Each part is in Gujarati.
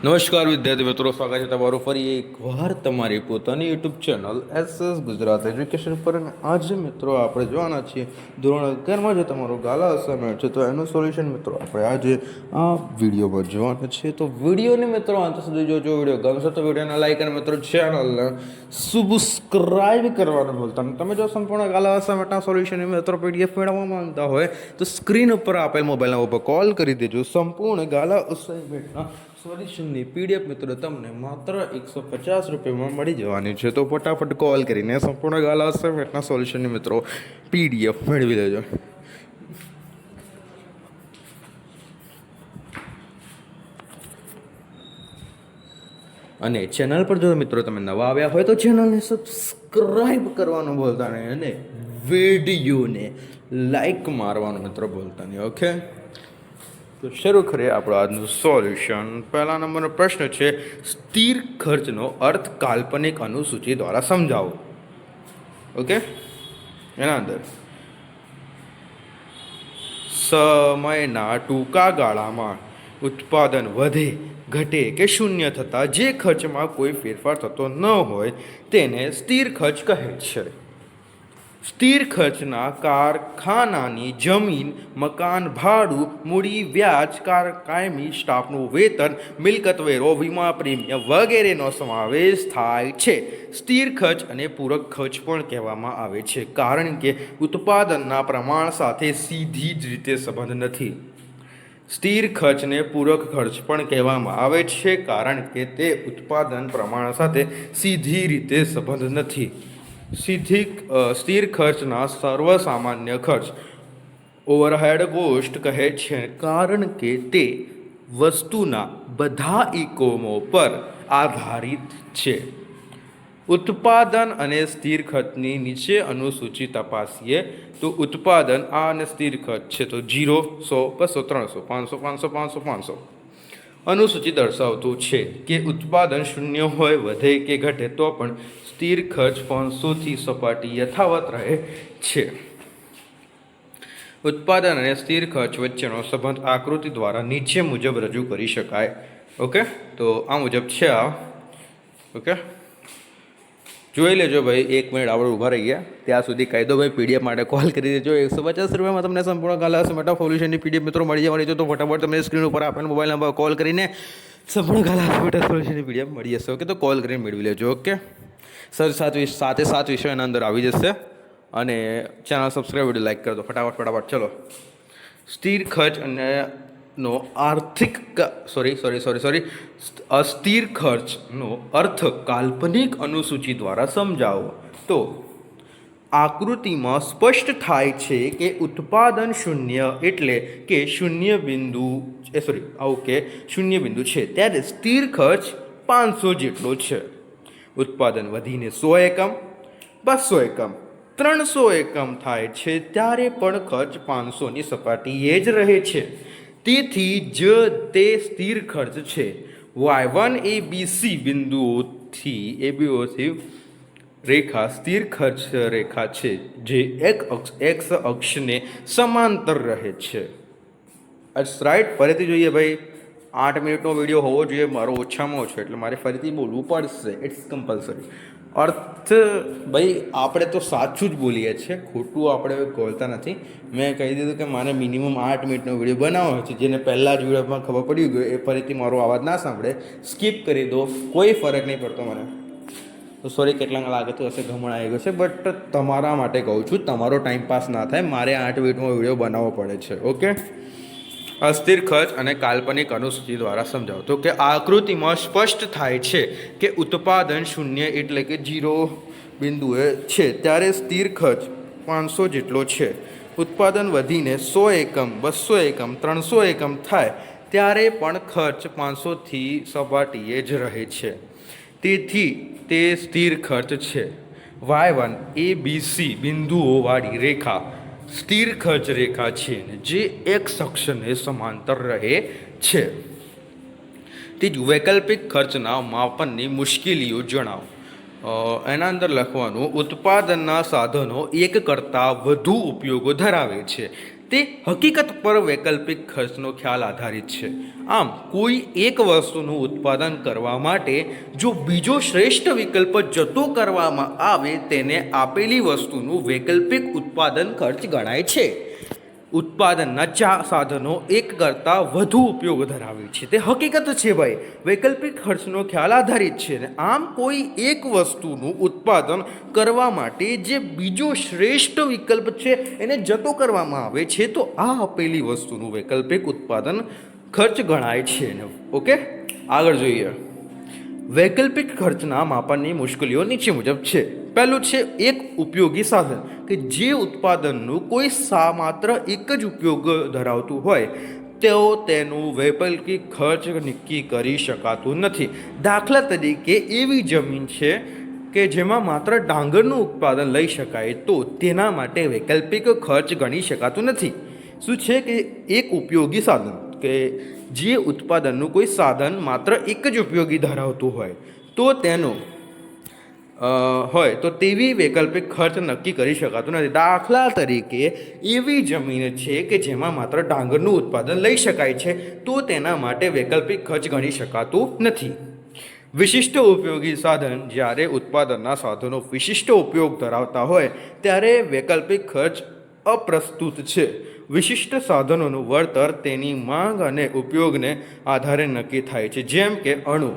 નમસ્કાર વિદ્યાર્થી મિત્રો, સ્વાગત છે તમારું ફરી એકવાર તમારી પોતાની YouTube channel SS Gujarat education પર. અને આજે મિત્રો આપણે જોવાના છીએ ધોરણ 11માં જે તમારો ગાલા અસાઇનમેન્ટ છે તો એનું સોલ્યુશન મિત્રો આપણે આજે આ વિડીયોમાં જોવાના છીએ. તો વિડીયોને મિત્રો અંત સુધી જોજો. વિડીયો ગમશે તો વિડીયોને લાઈક અને મિત્રો ચેનલને સબસ્ક્રાઇબ કરવાનું ભૂલતા નહીં. તમે જો સંપૂર્ણ ગાલા અસાઇનમેન્ટના સોલ્યુશન મિત્રો PDF મેળવવા માંગતા હોય તો સ્ક્રીન ઉપર આપેલ મોબાઈલ નંબર પર કોલ કરી દેજો. સંપૂર્ણ ગાલા અસાઇનમેન્ટના સોલ્યુશનની PDF મિત્રો તમને માત્ર 150 રૂપિયામાં મળી જવાની છે. તો ફટાફટ કોલ કરીને સંપૂર્ણ ગાલા અસાઇનમેન્ટના સોલ્યુશનની મિત્રો PDF મેળવી લેજો. અને ચેનલ પર જો મિત્રો તમે નવા આવ્યા હોય તો ચેનલને સબસ્ક્રાઇબ કરવાનું ભૂલતા નહીં અને વિડીયોને લાઈક મારવાનું મિત્રો ભૂલતા નહીં. ઓકે, તો શરૂ કરીએ આપણું આજનું સોલ્યુશન. પહેલા નંબરનો પ્રશ્ન છે, સ્થિર ખર્ચનો અર્થ કાલ્પનિક અનુસૂચિ દ્વારા સમજાવો. ઓકે, એના અંદર સમયના ટૂંકા ગાળામાં ઉત્પાદન વધે, ઘટે કે શૂન્ય થતાં જે ખર્ચમાં કોઈ ફેરફાર થતો ન હોય તેને સ્થિર ખર્ચ કહે છે. સ્થિર ખર્ચના કારખાનાની જમીન, મકાન ભાડું, મૂડી, વ્યાજ, કાયમી સ્ટાફનું વેતન, મિલકત વેરો, વીમા પ્રીમિયમ વગેરેનો સમાવેશ થાય છે. સ્થિર ખર્ચ અને પૂરક ખર્ચ પણ કહેવામાં આવે છે કારણ કે ઉત્પાદનના પ્રમાણ સાથે સીધી જ રીતે સંબંધ નથી. સ્થિર ખર્ચને પૂરક ખર્ચ પણ કહેવામાં આવે છે કારણ કે તે ઉત્પાદન પ્રમાણ સાથે સીધી રીતે સંબંધ નથી. સ્થિર ખર્ચના સર્વસામાન્ય ખર્ચ ઓવરહેડ કોસ્ટ કહે છે કારણ કે તે વસ્તુના બધા એકમો પર આધારિત છે. ઉત્પાદન અને સ્થિર ખર્ચની નીચે અનુસૂચિ તપાસીએ તો ઉત્પાદન આ અને સ્થિર ખર્ચ છે તો 0, 100, 200, 300, 500, 500, 500. અનુસૂચિ દર્શાવતું છે કે ઉત્પાદન શૂન્ય હોય, વધે કે ઘટે તો પણ સ્થિર ખર્ચ 500થી સપાટી યથાવત રહે છે. ઉત્પાદન અને સ્થિર ખર્ચ વચ્ચેનો સંબંધ આકૃતિ દ્વારા નીચે મુજબ રજૂ કરી શકાય. ઓકે, તો આ મુજબ છે આ. ઓકે, જોઈ લેજો ભાઈ. 1 મિનિટ આપણે ઊભા રહીએ ત્યાં સુધી કહી દો ભાઈ PDF માટે કોલ કરી દેજો. 150 રૂપિયામાં તમને સંપૂર્ણ ગાલા અસાઇનમેન્ટ સોલ્યુશનની PDF મિત્રો મળી જવાની છે. તો ફટાફટ તમને સ્ક્રીન ઉપર આપેલ મોબાઈલ નંબર કોલ કરીને સંપૂર્ણ ગાલા અસાઇનમેન્ટ સોલ્યુશનની PDF મળી જશે. ઓકે, તો કોલ કરીને મેળવી લેજો. ઓકે સર, 7 વિષયો એના અંદર આવી જશે. અને ચેનલ સબસ્ક્રાઈબ, વિડીયો લાઈક કરી દો ફટાફટ. ચલો, સ્થિર ખર્ચ અને નો અસ્થિર ખર્ચનો અર્થ કાલ્પનિક અનુસૂચિ દ્વારા સમજાવો. તો આકૃતિમાં સ્પષ્ટ થાય છે કે ઉત્પાદન શૂન્ય એટલે કે શૂન્ય બિંદુ છે ત્યારે સ્થિર ખર્ચ 500 જેટલો છે. ઉત્પાદન વધીને 100 એકમ, 200 એકમ, 300 એકમ થાય છે ત્યારે પણ ખર્ચ 500ની સપાટીએ જ રહે છે. તેથી જ તે સ્થિર ખર્ચ છે. Y1 ABC બિંદુઓથી રેખા સ્થિર ખર્ચ રેખા છે જે x અક્ષને સમાંતર રહે છે. રાઈટ, ફરીથી જોઈએ ભાઈ. 8 મિનિટનો વિડીયો હોવો જોઈએ મારો, ઓછામાં ઓછો, એટલે મારે ફરીથી બોલવું પડશે. It's compulsory. અર્થ ભાઈ આપણે તો સાચું જ બોલીએ છીએ, ખોટું આપણે બોલતા નથી. મેં કહી દીધું કે મારે મિનિમમ 8 મિનિટનો વિડીયો બનાવવાનો છે. જેને પહેલાં જ વિડીયોમાં ખબર પડી ગઈ એ ફરીથી મારો અવાજ ના સાંભળે, સ્કીપ કરી દો, કોઈ ફરક નહીં પડતો મને. તો સોરી કેટલાને લાગતું હશે ઘમણ આવી ગયો છે, બટ તમારા માટે કહું છું, તમારો ટાઈમ પાસ ના થાય, મારે 8 મિનિટનો વિડીયો બનાવવો પડે છે. ઓકે, અસ્થિર ખર્ચ અને કાલ્પનિક અનુસૂચિ દ્વારા સમજાવો. તો કે આકૃતિમાં સ્પષ્ટ થાય છે કે ઉત્પાદન શૂન્ય એટલે કે 0 બિંદુએ છે ત્યારે સ્થિર ખર્ચ 500 જેટલો છે. ઉત્પાદન વધીને 100 એકમ, 200 એકમ, 300 એકમ થાય ત્યારે પણ ખર્ચ 500થી સપાટીએ જ રહે છે. તેથી તે સ્થિર ખર્ચ છે. Y1 ABC બિંદુઓવાળી રેખા સ્થિર ખર્ચ રેખા છે જે x અક્ષને સમાંતર રહે છે. ત્રીજું, વૈકલ્પિક ખર્ચના માપનની મુશ્કેલીઓ જણાવો. એના અંદર લખવાનું, ઉત્પાદનના સાધનો એક કરતાં વધુ ઉપયોગો ધરાવે છે તે હકીકત પર વૈકલ્પિક ખર્ચનો ખ્યાલ આધારિત છે. આમ કોઈ એક વસ્તુનું ઉત્પાદન કરવા માટે જો બીજો શ્રેષ્ઠ વિકલ્પ જતો કરવામાં આવે તેને આપેલી વસ્તુનું વૈકલ્પિક ઉત્પાદન ખર્ચ ગણાય છે. ઉત્પાદનના સાધનો એક કરતાં વધુ ઉપયોગ ધરાવે છે તે હકીકત છે ભાઈ. વૈકલ્પિક ખર્ચનો ખ્યાલ આધારિત છે ને આમ કોઈ એક વસ્તુનું ઉત્પાદન કરવા માટે જે બીજો શ્રેષ્ઠ વિકલ્પ છે એને જતો કરવામાં આવે છે તો આ આપેલી વસ્તુનું વૈકલ્પિક ઉત્પાદન ખર્ચ ગણાય છે. ઓકે, આગળ જોઈએ. વૈકલ્પિક ખર્ચના માપનની મુશ્કેલીઓ નીચે મુજબ છે. પહેલું છે એક ઉપયોગી સાધન, કે જે ઉત્પાદનનું કોઈ માત્ર એક જ ઉપયોગ ધરાવતું હોય તો તેનું વૈકલ્પિક ખર્ચ નક્કી કરી શકાતું નથી. દાખલા તરીકે એવી જમીન છે કે જેમાં માત્ર ડાંગરનું ઉત્પાદન લઈ શકાય તો તેના માટે વૈકલ્પિક ખર્ચ ગણી શકાતું નથી. શું છે કે એક ઉપયોગી સાધન, કે જે ઉત્પાદનનું કોઈ સાધન માત્ર એક જ ઉપયોગી ધરાવતું હોય તો તેનું હોય તો તેવી વૈકલ્પિક ખર્ચ નક્કી કરી શકાતું નથી. દાખલા તરીકે એવી જમીન છે કે જેમાં માત્ર ડાંગરનું ઉત્પાદન લઈ શકાય છે તો તેના માટે વૈકલ્પિક ખર્ચ ગણી શકાતું નથી. વિશિષ્ટ ઉપયોગી સાધન, જ્યારે ઉત્પાદનના સાધનો વિશિષ્ટ ઉપયોગ ધરાવતા હોય ત્યારે વૈકલ્પિક ખર્ચ અપ્રસ્તુત છે. વિશિષ્ટ સાધનોનું વળતર તેની માંગ અને ઉપયોગને આધારે નક્કી થાય છે. જેમ કે અણુ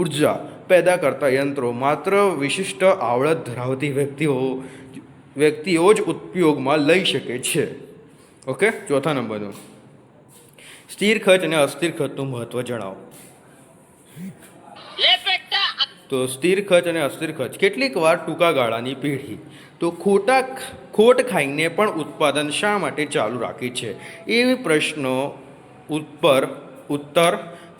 ઉર્જા પેદા કરતા યંત્રો માત્ર વિશિષ્ટ આવડત ધરાવતી વ્યક્તિઓ જ ઉપયોગમાં લઈ શકે છે. ઓકે, ચોથા નંબરનું સ્થિર ખર્ચ અને અસ્થિર ખર્ચનું મહત્વ જણાવો. તો સ્થિર ખર્ચ અને અસ્થિર ખર્ચ કેટલીક વાર ટૂંકા ગાળાની પેઢી તો ખોટ ખાઈને પણ ઉત્પાદન શા માટે ચાલુ રાખે છે એવી પ્રશ્નો ઉત્તર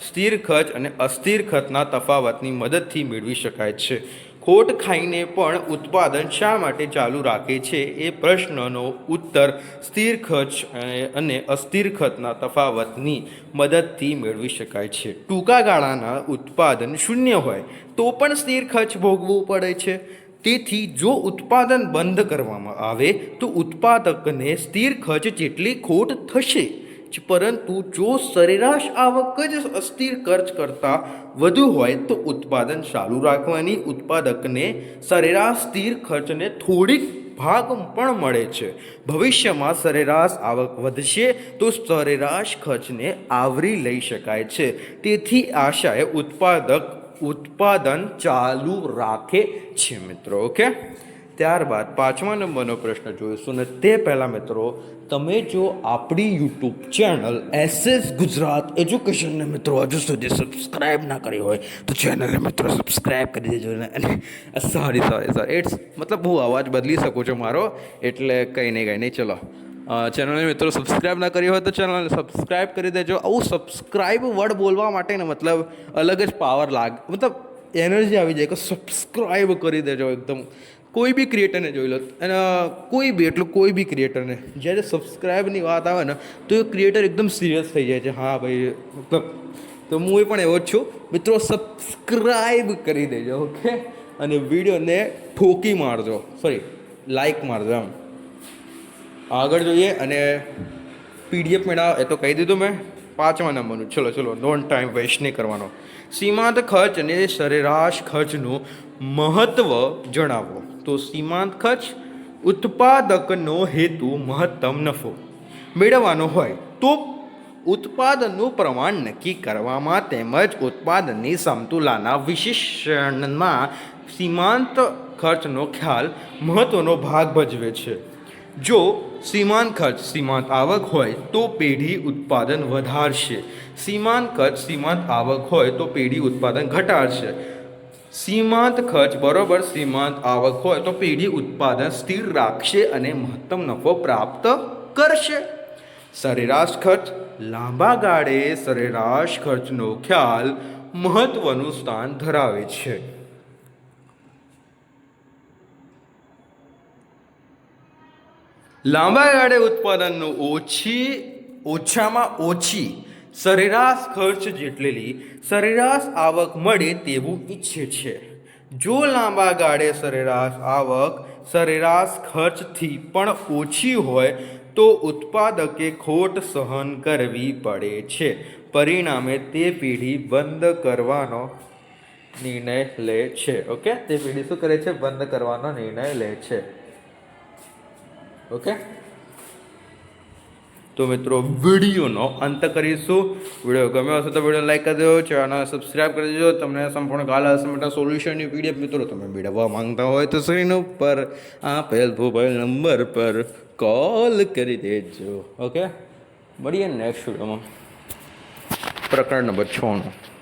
સ્થિર ખર્ચ અને અસ્થિર ખર્ચના તફાવતની મદદથી મેળવી શકાય છે. ખોટ ખાઈને પણ ઉત્પાદન શા માટે ચાલુ રાખે છે એ પ્રશ્નનો ઉત્તર સ્થિર ખર્ચ અને અસ્થિર ખર્ચના તફાવતની મદદથી મેળવી શકાય છે. ટૂંકા ગાળાના ઉત્પાદન શૂન્ય હોય તો પણ સ્થિર ખર્ચ ભોગવવું પડે છે. તેથી જો ઉત્પાદન બંધ કરવામાં આવે તો ઉત્પાદકને સ્થિર ખર્ચ જેટલી ખોટ થશે જ, પરંતુ જો સરેરાશ આવક જ અસ્થિર ખર્ચ કરતાં વધુ હોય તો ઉત્પાદન ચાલુ રાખવાની ઉત્પાદકને સરેરાશ સ્થિર ખર્ચને થોડીક ભાગ પણ મળે છે. ભવિષ્યમાં સરેરાશ આવક વધશે તો સરેરાશ ખર્ચને આવરી લઈ શકાય છે. તેથી આશાએ ઉત્પાદન ચાલુ રાખે છે મિત્રો. ઓકે, ત્યારબાદ 5મા નંબરનો પ્રશ્ન જોઈશું ને તે પહેલાં મિત્રો તમે જો આપણી યુટ્યુબ ચેનલ SS ગુજરાત એજ્યુકેશનને મિત્રો હજુ સુધી સબસ્ક્રાઈબ ના કરી હોય તો ચેનલને મિત્રો સબસ્ક્રાઈબ કરી દેજો ને. અને સોરી ઇટ્સ મતલબ હું અવાજ બદલી શકું છું મારો, એટલે કંઈ નહીં ચલો. ચેનલને મિત્રો સબસ્ક્રાઈબ ના કરી હોય તો ચેનલને સબસ્ક્રાઈબ કરી દેજો. આવું સબસ્ક્રાઈબ વર્ડ બોલવા માટે ને મતલબ અલગ જ પાવર મતલબ એનર્જી આવી જાય કે સબસ્ક્રાઈબ કરી દેજો. એકદમ કોઈ બી ક્રિએટરને જોઈ લો, અને કોઈ બી ક્રિએટરને જ્યારે સબસ્ક્રાઈબની વાત આવે ને તો એ ક્રિએટર એકદમ સિરિયસ થઈ જાય છે. હા ભાઈ, મતલબ તો હું પણ એવો જ છું મિત્રો. સબસ્ક્રાઈબ કરી દેજો. ઓકે, અને વિડીયોને ઠોકી મારજો, લાઈક મારજો. એમ આગળ જોઈએ અને PDF મેળા એ તો કહી દીધું મેં. 5મા નંબરનું ચલો નોન ટાઈમ વેસ્ટ નહીં કરવાનો. સીમાંત ખર્ચ અને સરેરાશ ખર્ચનું મહત્વ જણાવો. તો સીમાંત ખર્ચ ઉત્પાદકનો હેતુ મહત્તમ નફો મેળવવાનો હોય તો ઉત્પાદનનું પ્રમાણ નક્કી કરવામાં તેમજ ઉત્પાદનની સમતુલાના વિશ્લેષણમાં સીમાંત ખર્ચનો ખ્યાલ મહત્વનો ભાગ ભજવે છે. જો સીમાંત ખર્ચ સીમાંત આવક હોય તો પેઢી ઉત્પાદન વધારશે. સીમાંત ખર્ચ સીમાંત આવક હોય તો પેઢી ઉત્પાદન ઘટાડશે. સીમાંત ખર્ચ બરોબર સીમાંત આવક હોય તો પેઢી ઉત્પાદન સ્થિર રાખશે અને મહત્તમ નફો પ્રાપ્ત કરશે. સરેરાશ ખર્ચ લાંબા ગાળે સરેરાશ ખર્ચનો ખ્યાલ મહત્વનું સ્થાન ધરાવે છે. લાંબા ગાળે ઉત્પાદનનું ઓછામાં ઓછી સરેરાશ ખર્ચ જેટલી સરેરાશ આવક મળે તેવું ઈચ્છે છે. જો લાંબા ગાળે સરેરાશ આવક સરેરાશ ખર્ચથી પણ ઓછી હોય તો ઉત્પાદકે ખોટ સહન કરવી પડે છે. પરિણામે તે પેઢી બંધ કરવાનો નિર્ણય લે છે. ઓકે, તે પેઢી શું કરે છે? બંધ કરવાનો નિર્ણય લે છે. ઓકે, તો મિત્રો વિડીયોનો અંત કરીશું. વિડીયો ગમ્યો હશે તો વિડીયો લાઈક કરી દેજો, ચેનલ સબસ્ક્રાઈબ કરી દેજો. તમને સંપૂર્ણ કાલ માટે સોલ્યુશનની પીડીએફ મિત્રો તમે મેળવવા માંગતા હોય તો સ્ક્રીન ઉપર આપેલ મોબાઈલ નંબર પર કોલ કરી દેજો. ઓકે, મળીએ નેક્સ્ટ વિડીયોમાં પ્રકરણ નંબર 6 નો.